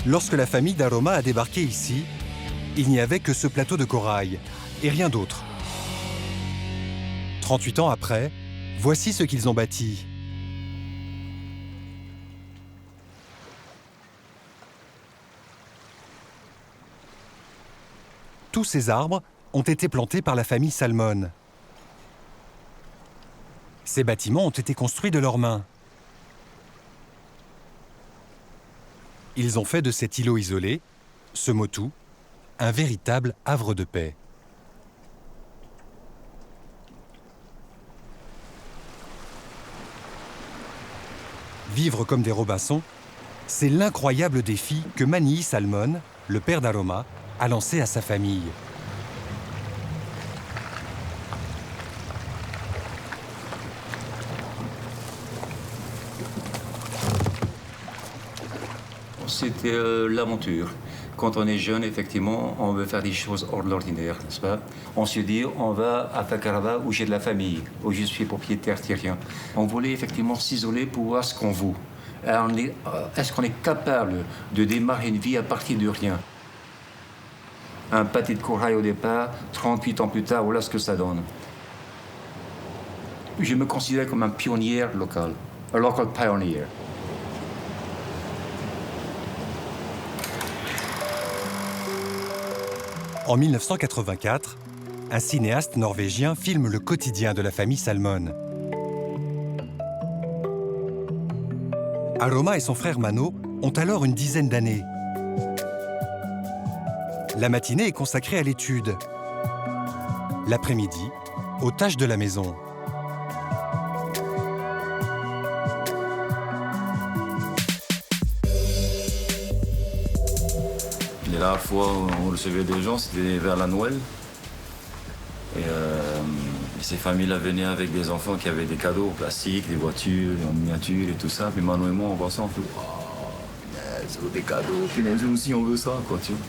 Lorsque la famille d'Aroma a débarqué ici, il n'y avait que ce plateau de corail et rien d'autre. 38 ans après, voici ce qu'ils ont bâti. Tous ces arbres ont été plantés par la famille Salmon. Ces bâtiments ont été construits de leurs mains. Ils ont fait de cet îlot isolé, ce Motu, un véritable havre de paix. Vivre comme des Robinson, c'est l'incroyable défi que Mani'i Salmon, le père d'Aroma, a lancé à sa famille. C'était l'aventure. Quand on est jeune, effectivement, on veut faire des choses hors de l'ordinaire, n'est-ce pas? On se dit, on va à Takarava où j'ai de la famille, où je suis propriétaire terrien. On voulait effectivement s'isoler pour voir ce qu'on vaut. Est-ce qu'on est capable de démarrer une vie à partir de rien? Un pâté de corail au départ, 38 ans plus tard, voilà ce que ça donne. Je me considère comme un pionnier local, un local pioneer. En 1984, un cinéaste norvégien filme le quotidien de la famille Salmon. Aroma et son frère Mano ont alors une dizaine d'années. La matinée est consacrée à l'étude. L'après-midi, aux tâches de la maison. La dernière fois où on recevait des gens, c'était vers la Noël. Et ces familles-là venaient avec des enfants qui avaient des cadeaux en plastique, des voitures, en miniature et tout ça. Puis Mano et moi, on voit ça, on fait « Oh, c'est des cadeaux, puis nous aussi, on veut ça, quoi, tu vois. »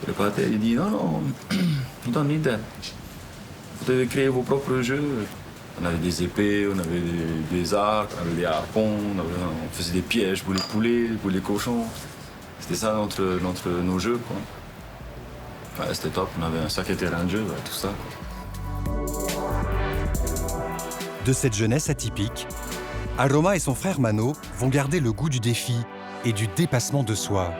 Le pâté, il dit « Non, non, you don't need that. Vous devez créer vos propres jeux. » On avait des épées, on avait des arcs, on avait des harpons, on faisait des pièges pour les poulets, pour les cochons. C'était ça entre nos jeux, quoi. Ouais, c'était top, on avait un sacré terrain de jeu, ouais, tout ça, quoi. De cette jeunesse atypique, Aroma et son frère Mano vont garder le goût du défi et du dépassement de soi.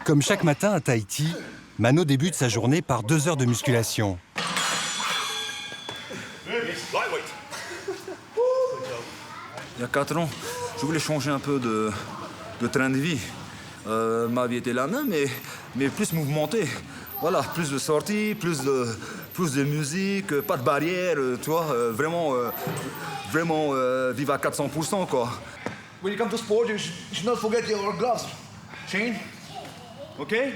Comme chaque matin à Tahiti, Mano débute sa journée par 2 heures de musculation. Il y a 4 ans, je voulais changer un peu de train de vie. Ma vie était la même, mais plus mouvementée. Voilà, plus de sorties, plus de musique, pas de barrière, tu vois, vraiment vivre à 400%, quoi. When you come to sport, you should not forget your gloves. Shane? Okay?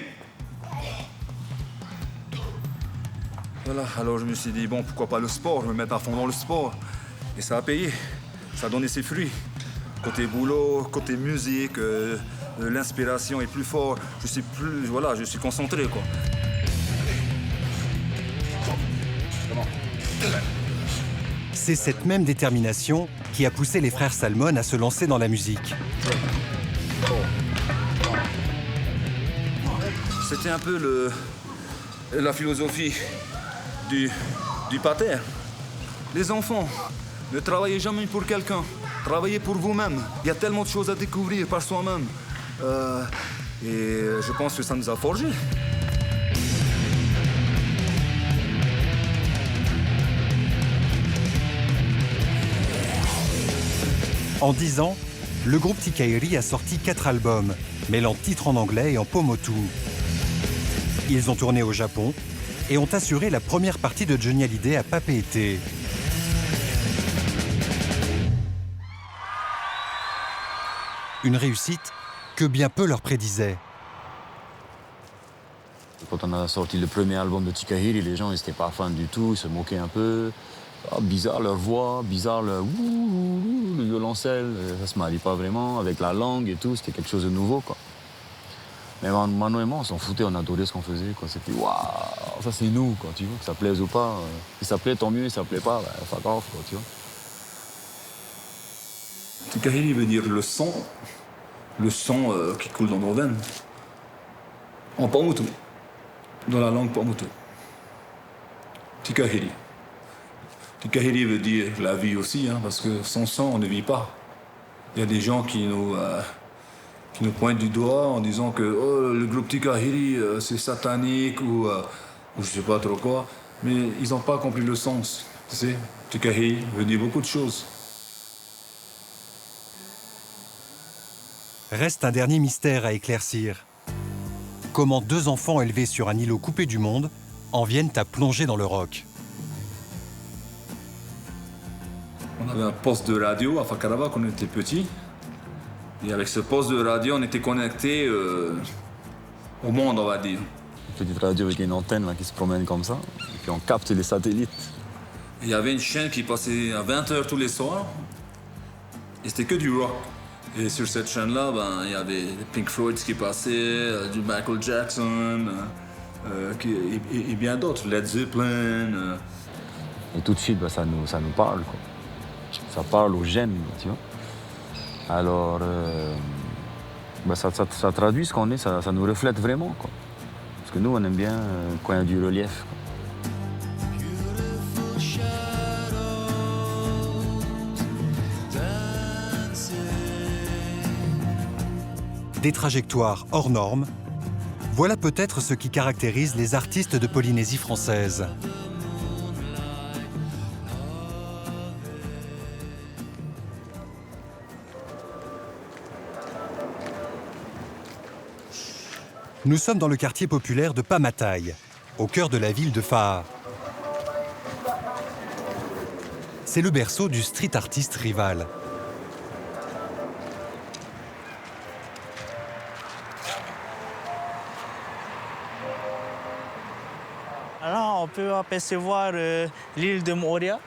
Voilà, alors je me suis dit, bon, pourquoi pas le sport, je me mettre à fond dans le sport. Et ça a payé, ça a donné ses fruits. Côté boulot, côté musique, l'inspiration est plus forte, je suis concentré, quoi. C'est cette même détermination qui a poussé les frères Salmon à se lancer dans la musique. C'était un peu la philosophie du pater. Les enfants, ne travaillez jamais pour quelqu'un, travaillez pour vous-même. Il y a tellement de choses à découvrir par soi-même. Et je pense que ça nous a forgés. En 10 ans, le groupe Tikaeri a sorti 4 albums, mêlant titres en anglais et en pomotu. Ils ont tourné au Japon et ont assuré la première partie de Johnny Hallyday à Papeete. Une réussite que bien peu leur prédisaient. Quand on a sorti le premier album de Tikaeri, les gens n'étaient pas fans du tout, ils se moquaient un peu. Oh, bizarre leur voix, bizarre le violoncelle, ça se marie pas vraiment avec la langue et tout, c'était quelque chose de nouveau, quoi. Mais Mano et moi, on s'en foutait, on adorait ce qu'on faisait, quoi. C'était waouh, ça c'est nous, quoi, tu vois, que ça plaise ou pas. Si ça plaît, tant mieux, si ça plaît pas, fuck off, quoi, tu vois. Tikahiri veut dire le sang qui coule dans nos veines. En Paumotu, dans la langue Paumotu. Tikahiri. Tikahiri veut dire la vie aussi, hein, parce que sans sang, on ne vit pas. Il y a des gens qui nous pointent du doigt en disant que oh, le groupe Tikahiri, c'est satanique ou je sais pas trop quoi. Mais ils n'ont pas compris le sens. Tu sais, Tikahiri veut dire beaucoup de choses. Reste un dernier mystère à éclaircir. Comment 2 enfants élevés sur un îlot coupé du monde en viennent à plonger dans le rock? On avait un poste de radio à Fakarava quand on était petit. Et avec ce poste de radio, on était connecté au monde, on va dire. Une petite radio avec une antenne là, qui se promène comme ça, et puis on capte les satellites. Il y avait une chaîne qui passait à 20h tous les soirs. Et c'était que du rock. Et sur cette chaîne-là, il y avait Pink Floyd qui passait, du Michael Jackson, et bien d'autres, Led Zeppelin. Et tout de suite, ça nous parle, quoi. Ça parle aux gènes, tu vois. Alors, ça traduit ce qu'on est, ça nous reflète vraiment, quoi. Parce que nous, on aime bien quand il y a du relief, quoi. Des trajectoires hors normes, voilà peut-être ce qui caractérise les artistes de Polynésie française. Nous sommes dans le quartier populaire de Pamatai, au cœur de la ville de Faa. C'est le berceau du street artiste Rival. Alors, on peut apercevoir l'île de Moorea,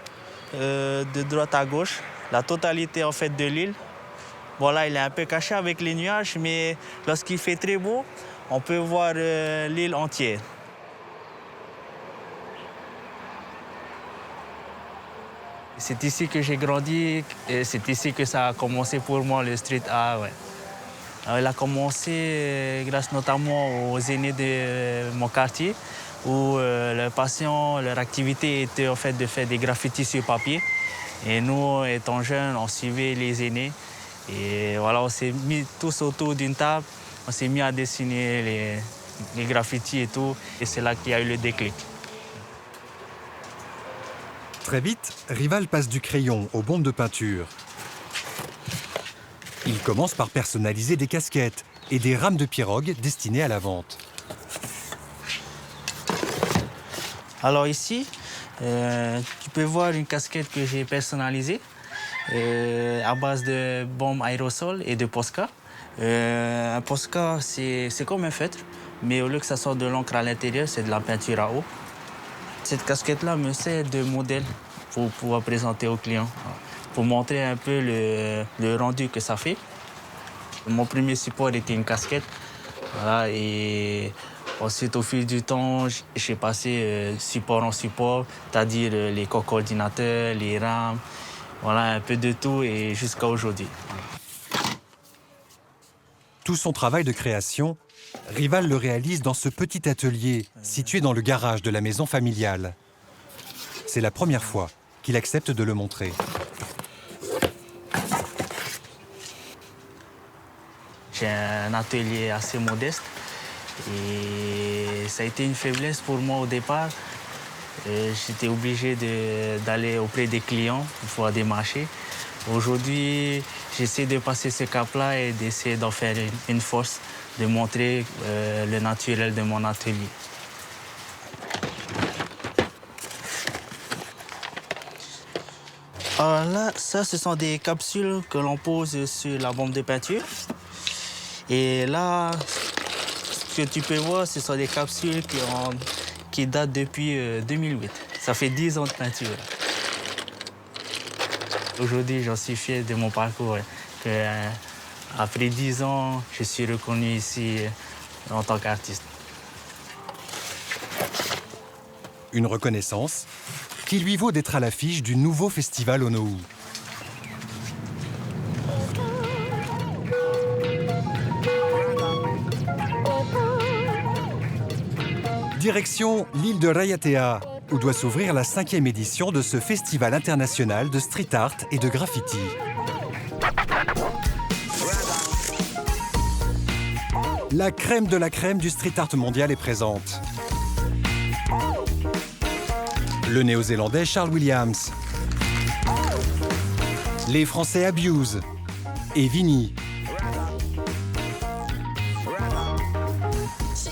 de droite à gauche, la totalité en fait de l'île. Bon là, il est un peu caché avec les nuages, mais lorsqu'il fait très beau, on peut voir l'île entière. C'est ici que j'ai grandi et c'est ici que ça a commencé pour moi, le street art. Ouais. Alors, il a commencé grâce notamment aux aînés de mon quartier, où leur passion, leur activité était en fait de faire des graffitis sur papier. Et nous, étant jeunes, on suivait les aînés. Et voilà, on s'est mis tous autour d'une table, on s'est mis à dessiner les graffitis et tout. Et c'est là qu'il y a eu le déclic. Très vite, Rival passe du crayon aux bombes de peinture. Il commence par personnaliser des casquettes et des rames de pirogue destinées à la vente. Alors ici, tu peux voir une casquette que j'ai personnalisée à base de bombes aérosols et de Posca. Un Posca, c'est comme un feutre, mais au lieu que ça sorte de l'encre à l'intérieur, c'est de la peinture à eau. Cette casquette-là me sert de modèle pour pouvoir présenter aux clients, pour montrer un peu le rendu que ça fait. Mon premier support était une casquette. Voilà, et ensuite, au fil du temps, j'ai passé support en support, c'est-à-dire les coordinateurs, les rames, voilà, un peu de tout et jusqu'à aujourd'hui. Tout son travail de création, Rival le réalise dans ce petit atelier situé dans le garage de la maison familiale. C'est la première fois qu'il accepte de le montrer. J'ai un atelier assez modeste et ça a été une faiblesse pour moi au départ. J'étais obligé d'aller auprès des clients pour pouvoir démarcher. Aujourd'hui, j'essaie de passer ce cap-là et d'essayer d'en faire une force, de montrer le naturel de mon atelier. Alors là, ça, ce sont des capsules que l'on pose sur la bombe de peinture. Et là, ce que tu peux voir, ce sont des capsules qui datent depuis 2008. Ça fait 10 ans de peinture. Aujourd'hui, j'en suis fier de mon parcours. Après 10 ans, je suis reconnu ici en tant qu'artiste. Une reconnaissance qui lui vaut d'être à l'affiche du nouveau festival Onohou. Direction l'île de Raiatea, où doit s'ouvrir la 5e édition de ce festival international de street art et de graffiti. La crème de la crème du street art mondial est présente. Le néo-zélandais Charles Williams, les Français Abuse et Vinny,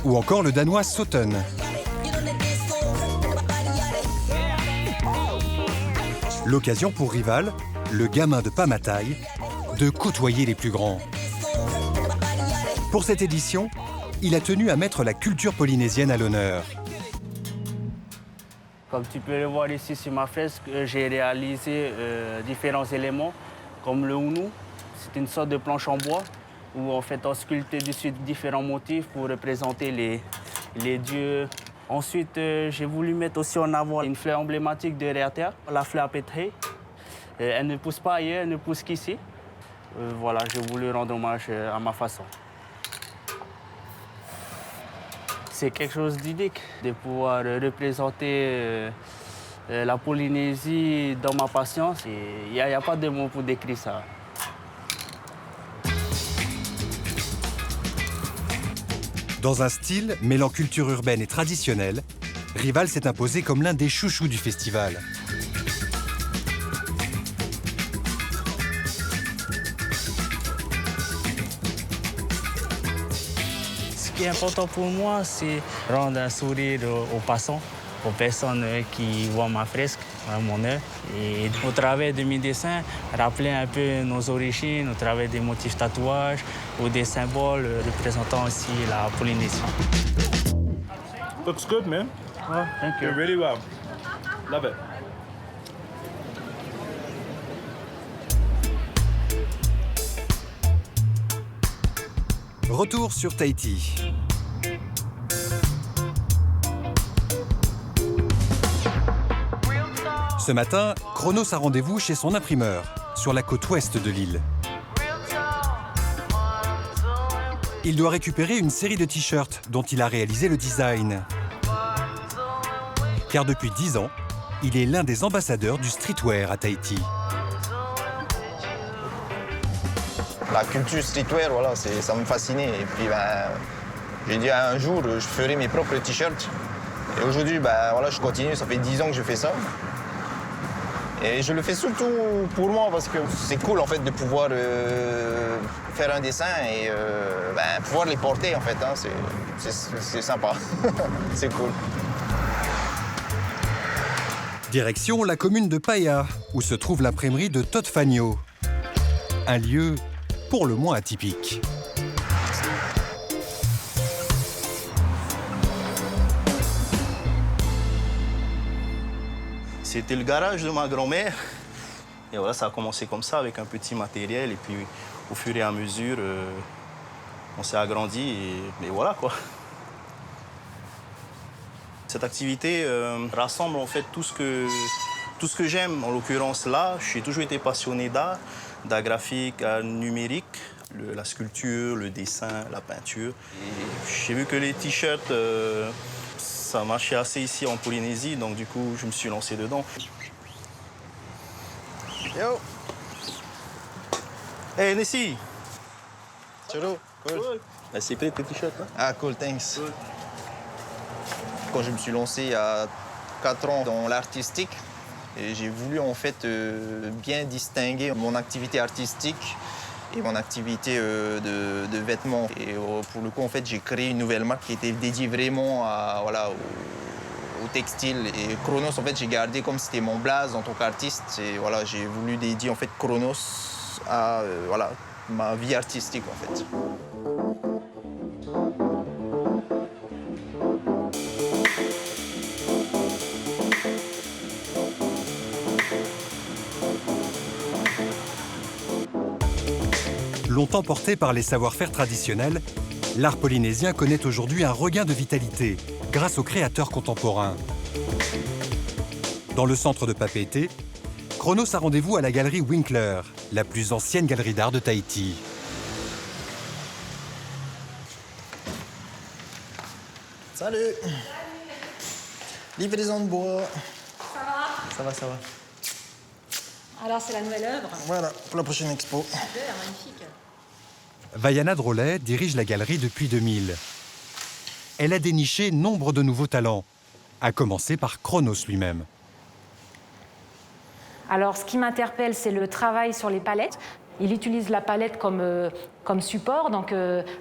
ou encore le Danois Soten. L'occasion pour Rival, le gamin de Pamatai, de côtoyer les plus grands. Pour cette édition, il a tenu à mettre la culture polynésienne à l'honneur. Comme tu peux le voir ici sur ma fresque, j'ai réalisé différents éléments, comme le hounou. C'est une sorte de planche en bois où en fait on sculpte dessus différents motifs pour représenter les dieux. Ensuite, j'ai voulu mettre aussi en avant une fleur emblématique de Raiatea, la fleur pétrée. Elle ne pousse pas ailleurs, elle ne pousse qu'ici. Voilà, j'ai voulu rendre hommage à ma façon. C'est quelque chose d'unique de pouvoir représenter la Polynésie dans ma patience. Il n'y a pas de mots pour décrire ça. Dans un style mêlant culture urbaine et traditionnelle, Rival s'est imposé comme l'un des chouchous du festival. Ce qui est important pour moi, c'est rendre un sourire aux passants, aux personnes qui voient ma fresque, mon œuvre. Et au travers de mes dessins, rappeler un peu nos origines, au travers des motifs tatouages ou des symboles représentant aussi la Polynésie. Looks good, man. Oh, thank you. You're really well. Love it. Retour sur Tahiti. Ce matin, Chronos a rendez-vous chez son imprimeur, sur la côte ouest de l'île. Il doit récupérer une série de t-shirts dont il a réalisé le design. Car depuis 10 ans, il est l'un des ambassadeurs du streetwear à Tahiti. La culture streetwear, voilà, ça me fascinait. Et puis, j'ai dit un jour, je ferai mes propres t-shirts. Et aujourd'hui, voilà, je continue, ça fait 10 ans que je fais ça. Et je le fais surtout pour moi parce que c'est cool en fait de pouvoir faire un dessin et pouvoir les porter en fait. Hein, c'est sympa, c'est cool. Direction la commune de Paia, où se trouve l'imprimerie de Todd Fagno. Un lieu pour le moins atypique. C'était le garage de ma grand-mère. Et voilà, ça a commencé comme ça, avec un petit matériel. Et puis, au fur et à mesure, on s'est agrandi. Et voilà, quoi. Cette activité rassemble, en fait, tout ce que j'aime. En l'occurrence, là, j'ai toujours été passionné d'art graphique, art numérique, la sculpture, le dessin, la peinture. Et j'ai vu que les t-shirts... ça marchait assez ici en Polynésie, donc du coup, je me suis lancé dedans. Yo! Hey, Nessie! Ciao, cool. C'est prêt tes t-shirts, là? Ah, cool, thanks. Cool. Quand je me suis lancé il y a 4 ans dans l'artistique, j'ai voulu en fait bien distinguer mon activité artistique et mon activité de vêtements. Et pour le coup, en fait, j'ai créé une nouvelle marque qui était dédiée vraiment au textile. Et Chronos, en fait, j'ai gardé comme c'était mon blaze en tant qu'artiste. Et voilà, j'ai voulu dédier en fait Chronos à ma vie artistique, en fait. Longtemps porté par les savoir-faire traditionnels, L'art polynésien connaît aujourd'hui un regain de vitalité grâce aux créateurs contemporains. Dans le centre de Papeete, Chronos a rendez-vous à la galerie Winkler, la plus ancienne galerie d'art de Tahiti. Salut. Livraison de bois. Ça va? Ça va, ça va. Alors, c'est la nouvelle œuvre. Voilà, pour la prochaine expo. Super, magnifique. Vaiana Drolet dirige la galerie depuis 2000. Elle a déniché nombre de nouveaux talents, à commencer par Chronos lui-même. Alors, ce qui m'interpelle, c'est le travail sur les palettes. Il utilise la palette comme support, donc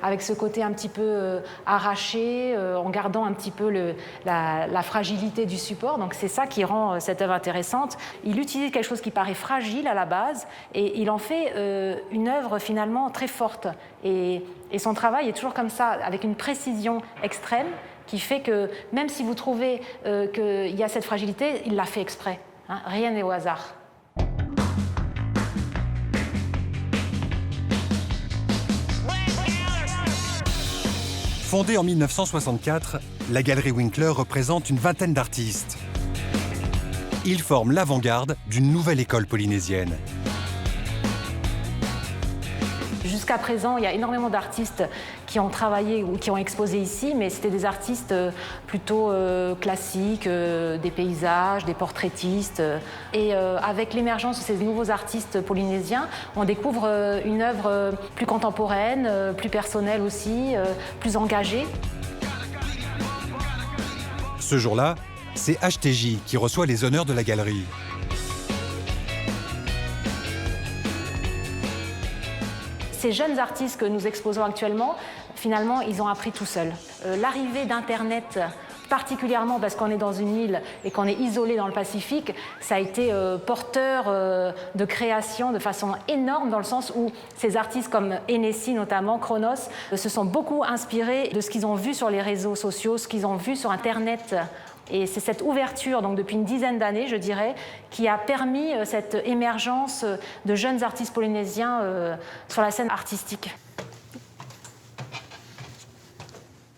avec ce côté un petit peu arraché, en gardant un petit peu la fragilité du support. Donc c'est ça qui rend cette œuvre intéressante. Il utilise quelque chose qui paraît fragile à la base et il en fait une œuvre finalement très forte. Et son travail est toujours comme ça, avec une précision extrême qui fait que même si vous trouvez qu'il y a cette fragilité, il l'a fait exprès. Hein, rien n'est au hasard. Fondée en 1964, la galerie Winkler représente une vingtaine d'artistes. Ils forment l'avant-garde d'une nouvelle école polynésienne. Jusqu'à présent, il y a énormément d'artistes qui ont travaillé ou qui ont exposé ici, mais c'était des artistes plutôt classiques, des paysages, des portraitistes. Et avec l'émergence de ces nouveaux artistes polynésiens, on découvre une œuvre plus contemporaine, plus personnelle aussi, plus engagée. Ce jour-là, c'est HTJ qui reçoit les honneurs de la galerie. Ces jeunes artistes que nous exposons actuellement, finalement, ils ont appris tout seuls. L'arrivée d'Internet, particulièrement parce qu'on est dans une île et qu'on est isolé dans le Pacifique, ça a été porteur de création de façon énorme, dans le sens où ces artistes comme Hennessy, notamment Chronos, se sont beaucoup inspirés de ce qu'ils ont vu sur les réseaux sociaux, ce qu'ils ont vu sur Internet. Et c'est cette ouverture, donc depuis une dizaine d'années, je dirais, qui a permis cette émergence de jeunes artistes polynésiens sur la scène artistique.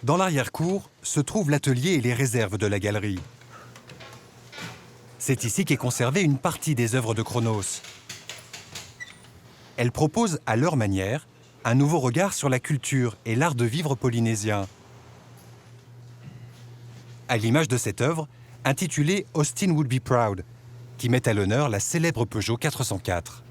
Dans l'arrière-cour se trouvent l'atelier et les réserves de la galerie. C'est ici qu'est conservée une partie des œuvres de Chronos. Elles proposent, à leur manière, un nouveau regard sur la culture et l'art de vivre polynésien. À l'image de cette œuvre, intitulée « Austin Would Be Proud », qui met à l'honneur la célèbre Peugeot 404.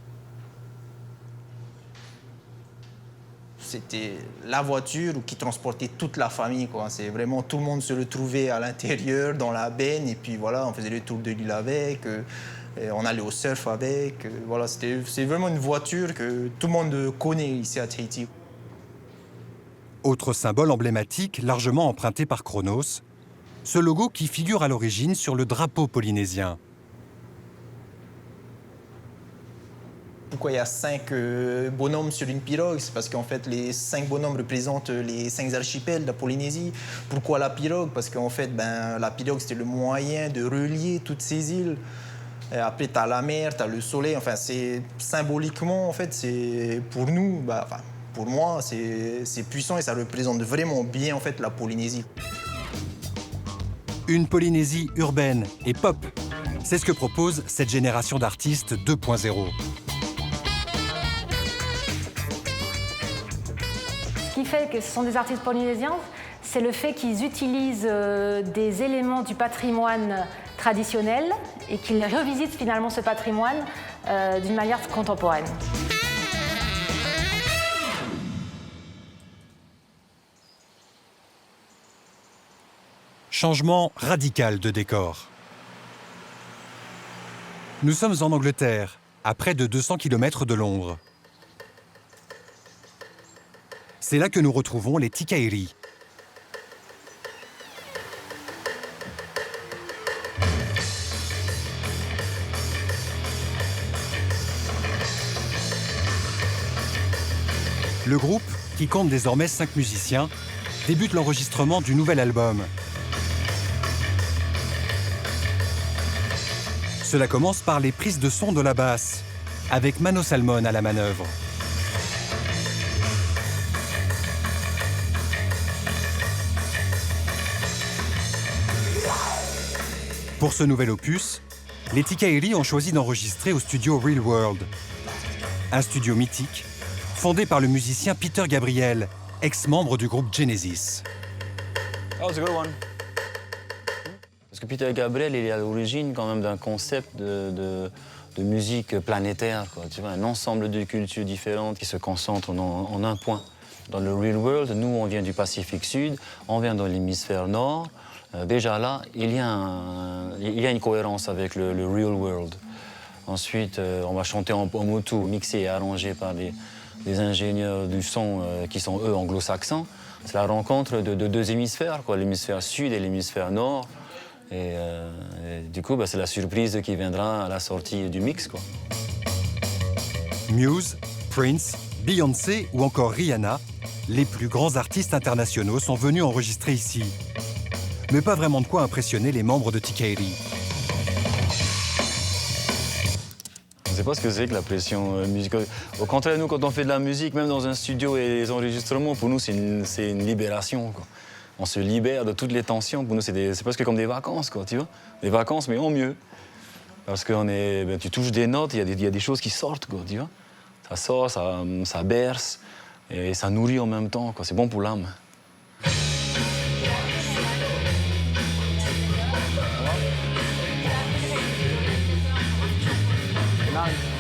C'était la voiture qui transportait toute la famille, quoi. C'est vraiment tout le monde se retrouvait à l'intérieur, dans la benne, et puis voilà, on faisait le tour de l'île avec, on allait au surf avec. Voilà, c'est vraiment une voiture que tout le monde connaît ici à Tahiti. Autre symbole emblématique largement emprunté par Chronos, ce logo qui figure à l'origine sur le drapeau polynésien. Pourquoi il y a 5 bonhommes sur une pirogue? C'est parce qu'en fait, les 5 bonhommes représentent les 5 archipels de la Polynésie. Pourquoi la pirogue? Parce qu'en fait, la pirogue, c'était le moyen de relier toutes ces îles. Et après, tu as la mer, tu as le soleil. Enfin, c'est symboliquement, en fait, c'est pour nous, pour moi, c'est puissant et ça représente vraiment bien, en fait, la Polynésie. Une Polynésie urbaine et pop, c'est ce que propose cette génération d'artistes 2.0. Ce qui fait que ce sont des artistes polynésiens, c'est le fait qu'ils utilisent des éléments du patrimoine traditionnel et qu'ils revisitent finalement ce patrimoine d'une manière contemporaine. Changement radical de décor. Nous sommes en Angleterre, à près de 200 km de Londres. C'est là que nous retrouvons les Tikaeri. Le groupe, qui compte désormais 5 musiciens, débute l'enregistrement du nouvel album. Cela commence par les prises de son de la basse, avec Mano Salmon à la manœuvre. Pour ce nouvel opus, les Tikaeri ont choisi d'enregistrer au studio Real World, un studio mythique fondé par le musicien Peter Gabriel, ex-membre du groupe Genesis. That was a good one. Parce que Peter Gabriel, il est à l'origine quand même d'un concept de musique planétaire, quoi. Tu vois, un ensemble de cultures différentes qui se concentrent en un point. Dans le Real World, nous, on vient du Pacifique Sud, on vient dans l'hémisphère Nord. Déjà là, il y a une cohérence avec le Real World. Ensuite, on va chanter en Motu, mixé et arrangé par des ingénieurs du son qui sont, eux, anglo-saxons. C'est la rencontre de deux hémisphères, quoi, l'hémisphère Sud et l'hémisphère Nord. Et du coup, c'est la surprise qui viendra à la sortie du mix, quoi. Muse, Prince, Beyoncé ou encore Rihanna, les plus grands artistes internationaux sont venus enregistrer ici. Mais pas vraiment de quoi impressionner les membres de Tikaeri. Je ne sais pas ce que c'est que la pression musicale. Au contraire, nous, quand on fait de la musique, même dans un studio et les enregistrements, pour nous, c'est une libération, quoi. On se libère de toutes les tensions. Pour nous, c'est presque comme des vacances, quoi, tu vois. Des vacances, mais en mieux. Parce que tu touches des notes, il y a des choses qui sortent, quoi, tu vois. Ça sort, ça berce, et ça nourrit en même temps, quoi. C'est bon pour l'âme.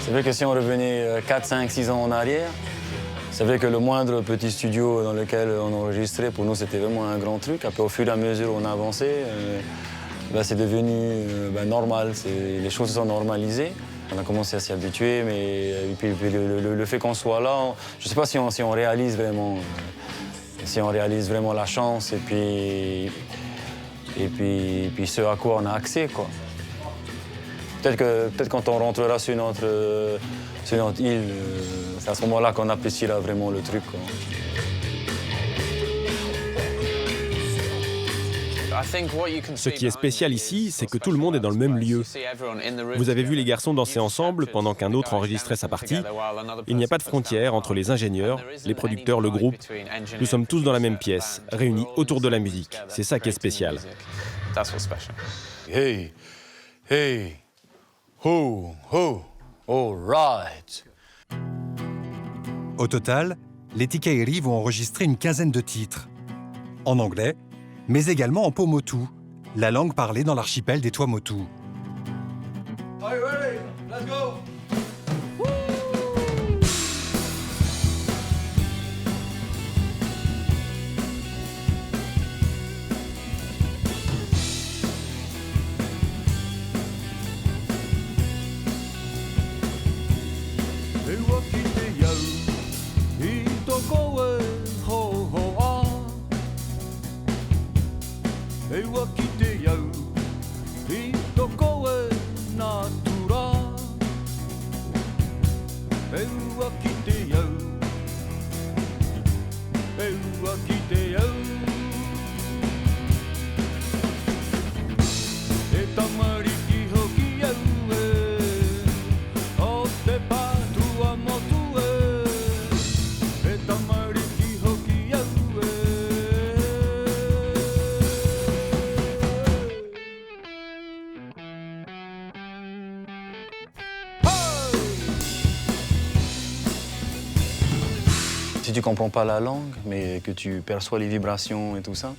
C'est vrai que si on revenait 4, 5, 6 ans en arrière, c'est vrai que le moindre petit studio dans lequel on enregistrait, pour nous, c'était vraiment un grand truc. Après, au fur et à mesure où on a avancé, c'est devenu normal. Les choses se sont normalisées. On a commencé à s'y habituer, mais puis le fait qu'on soit là, je ne sais pas si on réalise vraiment, la chance et puis ce à quoi on a accès, quoi. Peut-être quand on rentrera sur notre île, c'est à ce moment-là qu'on appréciera vraiment le truc, quoi. Ce qui est spécial ici, c'est que tout le monde est dans le même lieu. Vous avez vu les garçons danser ensemble pendant qu'un autre enregistrait sa partie. Il n'y a pas de frontière entre les ingénieurs, les producteurs, le groupe. Nous sommes tous dans la même pièce, réunis autour de la musique. C'est ça qui est spécial. Hey, hey, ho, ho, all right. Au total, les Tikaeri vont enregistrer une quinzaine de titres. En anglais, mais également en Pomotu, la langue parlée dans l'archipel des Tuamotu. Are you ready? Let's go! Si tu ne comprends pas la langue, mais que tu perçois les vibrations et tout ça,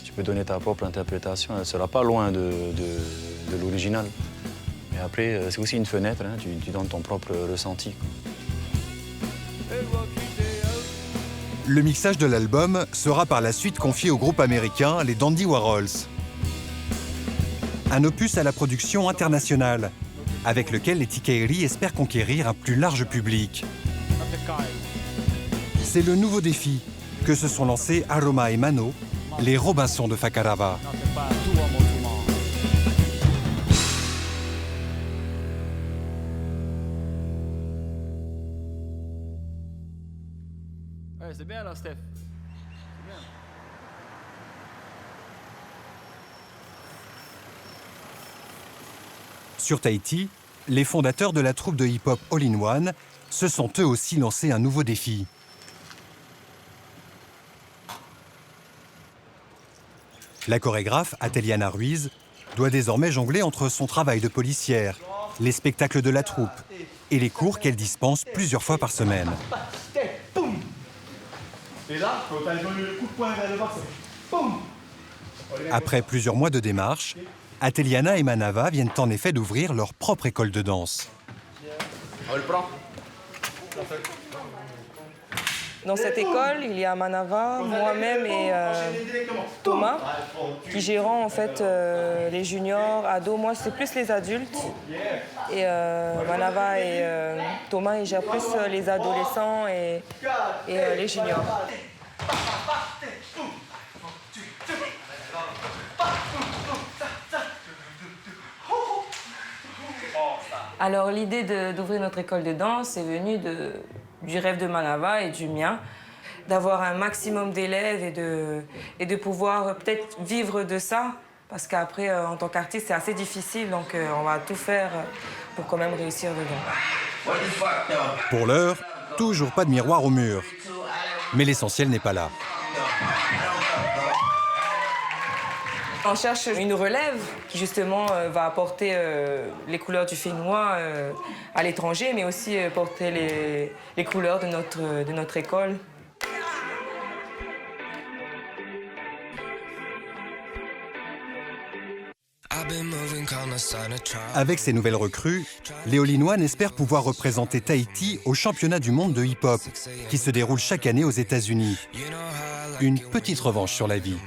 tu peux donner ta propre interprétation. Elle ne sera pas loin de l'original. Mais après, c'est aussi une fenêtre, hein, tu donnes ton propre ressenti, quoi. Le mixage de l'album sera par la suite confié au groupe américain les Dandy Warhols. Un opus à la production internationale, avec lequel les Tikaeri espèrent conquérir un plus large public. C'est le nouveau défi que se sont lancés Aroma et Mano, les Robinsons de Fakarava. Ouais, c'est bien là, Steph. Sur Tahiti, les fondateurs de la troupe de hip-hop All in One se sont eux aussi lancés un nouveau défi. La chorégraphe Ateliana Ruiz doit désormais jongler entre son travail de policière, les spectacles de la troupe et les cours qu'elle dispense plusieurs fois par semaine. Et là, quand tu as le coup de poing vers le bas, c'est boum. Après plusieurs mois de démarche, Ateliana et Manava viennent en effet d'ouvrir leur propre école de danse. On le prend. Dans cette école, il y a Manava, moi-même et Thomas, qui gérons en fait les juniors, ados. Moi, c'est plus les adultes. Et Manava et Thomas, ils gèrent plus les adolescents et les juniors. Alors, l'idée d'ouvrir notre école de danse est venue du rêve de Manava et du mien, d'avoir un maximum d'élèves et de pouvoir peut-être vivre de ça, parce qu'après, en tant qu'artiste, c'est assez difficile, donc on va tout faire pour quand même réussir dedans. Pour l'heure, toujours pas de miroir au mur. Mais l'essentiel n'est pas là. On cherche une relève qui justement va apporter les couleurs du fénois à l'étranger, mais aussi porter les couleurs de notre école. Avec ces nouvelles recrues, les All-in-One espèrent pouvoir représenter Tahiti au championnat du monde de hip-hop, qui se déroule chaque année aux États-Unis. Une petite revanche sur la vie.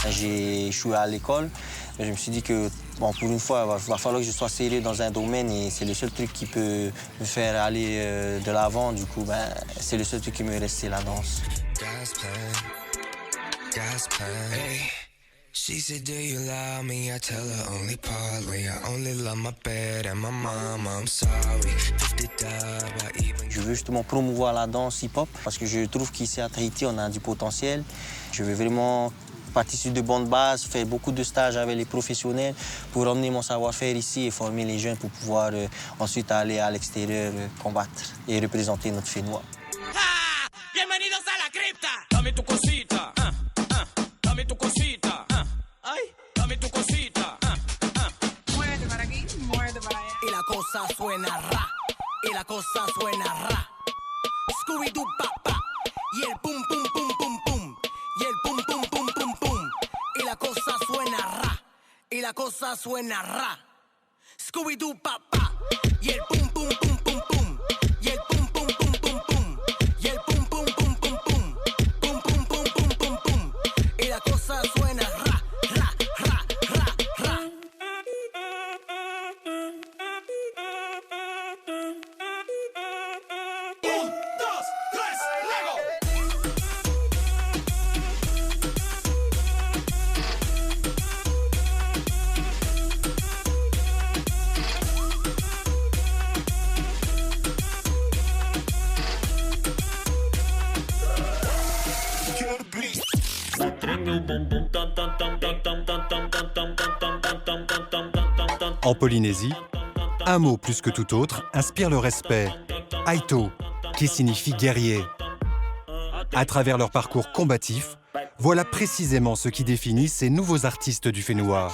J'ai échoué à l'école, mais je me suis dit que bon, pour une fois, il va falloir que je sois sérieux dans un domaine et c'est le seul truc qui peut me faire aller de l'avant. Du coup, c'est le seul truc qui me reste, c'est la danse. Je veux justement promouvoir la danse hip-hop parce que je trouve qu'ici à Tahiti, on a du potentiel. Je veux vraiment partir sur de bonnes bases, faire beaucoup de stages avec les professionnels pour emmener mon savoir-faire ici et former les jeunes pour pouvoir ensuite aller à l'extérieur combattre et représenter notre fénois. Bienvenidos a la cripta. Dame tu cosita. Dame tu cosita. Ay, dame tu cosita. Muévete para aquí, muévete para allá. Y la cosa suena ra. Y la cosa suena ra. Scooby-Doo papá. Y el pum pum pum pum pum. Y el pum pum pum pum pum. Y la cosa suena ra. Y la cosa suena ra. Scooby-Doo papá. Y el pum pum pum pum pum. Y el pum pum pum pum pum. Y el pum pum pum pum pum. Pum pum pum pum pum pum. Y la cosa suena ra ra ra ra ra. Un, dos, tres, luego. En Polynésie, un mot plus que tout autre inspire le respect. Aito, qui signifie guerrier. À travers leur parcours combatif, voilà précisément ce qui définit ces nouveaux artistes du fénois.